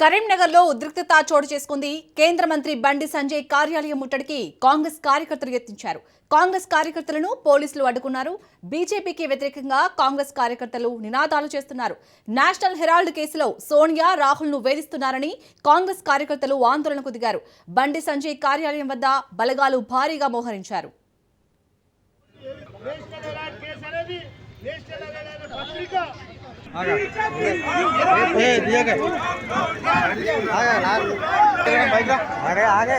కరీంనగర్లో ఉద్రిక్తత చోటు చేసుకుంది. కేంద్ర మంత్రి బండి సంజయ్ కార్యాలయం ముట్టడికి కాంగ్రెస్ కార్యకర్తలు యత్నించారు. కాంగ్రెస్ కార్యకర్తలను పోలీసులు అడ్డుకున్నారు. బీజేపీకి వ్యతిరేకంగా కాంగ్రెస్ కార్యకర్తలు నినాదాలు చేస్తున్నారు. నేషనల్ హెరాల్డ్ కేసులో సోనియా, రాహుల్ ను వేధిస్తున్నారని కాంగ్రెస్ కార్యకర్తలు ఆందోళనకు దిగారు. బండి సంజయ్ కార్యాలయం వద్ద బలగాలు భారీగా మోహరించారు. अरे आगे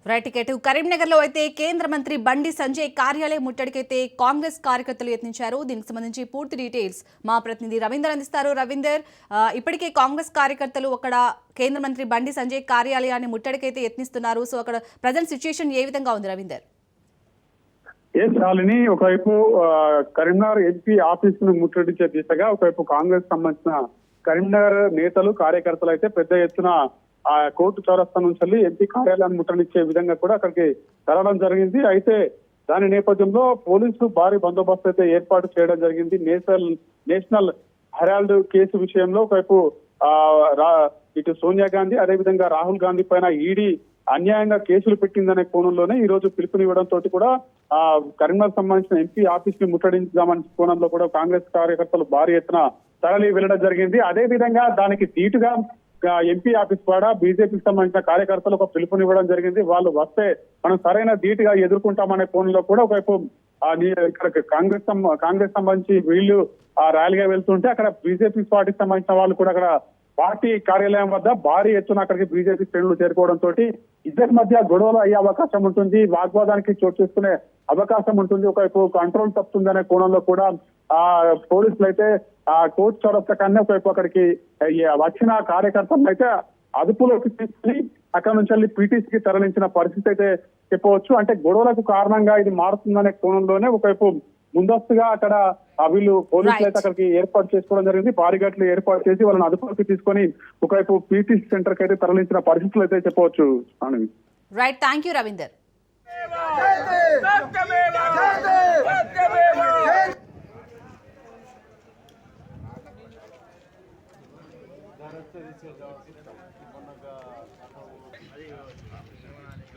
రైట్ టికెట్ కరీంనగర్లో అయితే కేంద్ర మంత్రి బండి సంజయ్ కార్యాలయం ముట్టడికైతే కాంగ్రెస్ కార్యకర్తలు యత్నించారు. దీనికి సంబంధించి పూర్తి డీటెయిల్స్ మా ప్రతినిధి రవీందర్ అందిస్తారు. రవీందర్, ఇప్పటికే కాంగ్రెస్ కార్యకర్తలు అక్కడ కేంద్ర మంత్రి బండి సంజయ్ కార్యాలయాన్ని ముట్టడికైతే యత్నిస్తున్నారు. సో అక్కడ ప్రజెంట్ సిచ్యుయేషన్ ఏ విధంగా ఉంది రవీందర్? శాలిని, ఒకవైపు కరీంనగర్ ఎంపీ ఆఫీస్ ను ముట్టడించే దిశగా ఒకవైపు కాంగ్రెస్ సంబంధించిన కరీంనగర్ నేతలు కార్యకర్తలు అయితే పెద్ద ఎత్తున ఆ కోర్టు చౌరస్తా నుంచి ఎంపీ కార్యాలయాన్ని ముట్టడించే విధంగా కూడా అక్కడికి తరలడం జరిగింది. అయితే దాని నేపథ్యంలో పోలీసులు భారీ బందోబస్తు అయితే ఏర్పాటు చేయడం జరిగింది. నేషనల్ హెరాల్డ్ కేసు విషయంలో ఒకవైపు ఇటు సోనియా గాంధీ, అదేవిధంగా రాహుల్ గాంధీ పైన ఈడీ అన్యాయంగా కేసులు పెట్టిందనే కోణంలోనే ఈ రోజు పిలుపునివ్వడంతో కూడా కరీంనగర్ సంబంధించిన ఎంపీ ఆఫీస్ ని ముట్టడించామనే కోణంలో కూడా కాంగ్రెస్ కార్యకర్తలు భారీ ఎత్తున తరలి వెళ్లడం జరిగింది. అదే విధంగా దానికి ధీటుగా ఎంపీ ఆఫీస్ కూడా బీజేపీకి సంబంధించిన కార్యకర్తలు ఒక పిలుపునివ్వడం జరిగింది. వాళ్ళు వస్తే మనం సరైన ధీటుగా ఎదుర్కొంటామనే కోణంలో కూడా ఒకవైపు ఇక్కడ కాంగ్రెస్ సంబంధించి వీళ్ళు ర్యాలీగా వెళ్తుంటే అక్కడ బీజేపీ పార్టీకి సంబంధించిన వాళ్ళు కూడా అక్కడ పార్టీ కార్యాలయం వద్ద భారీ ఎత్తున అక్కడికి బీజేపీ శ్రేణులు చేరుకోవడంతో ఇద్దరి మధ్య గొడవలు అయ్యే అవకాశం ఉంటుంది, వాగ్వాదానికి చోటు చేసుకునే అవకాశం ఉంటుంది, ఒకవైపు కంట్రోల్ తప్పుతుందనే కోణంలో కూడా పోలీసులు అయితే కోర్టు చౌరస్తా కన్నా ఒకవైపు అక్కడికి వచ్చిన కార్యకర్తలను అయితే అదుపులోకి తీసుకుని అక్కడ నుంచి వెళ్ళి పీటీసీకి తరలించిన పరిస్థితి అయితే చెప్పవచ్చు. అంటే గొడవలకు కారణంగా ఇది మారుతుందనే కోణంలోనే ఒకవైపు ముందస్తుగా అక్కడ వీళ్ళు పోలీసులు అయితే అక్కడికి ఏర్పాటు చేసుకోవడం జరిగింది. భారీఘాట్లు ఏర్పాటు చేసి వాళ్ళని అదుపులోకి తీసుకొని ఒకవైపు పీటీసీ సెంటర్ కి అయితే తరలించిన పరిస్థితులు అయితే చెప్పవచ్చు. Right, thank you Ravinder.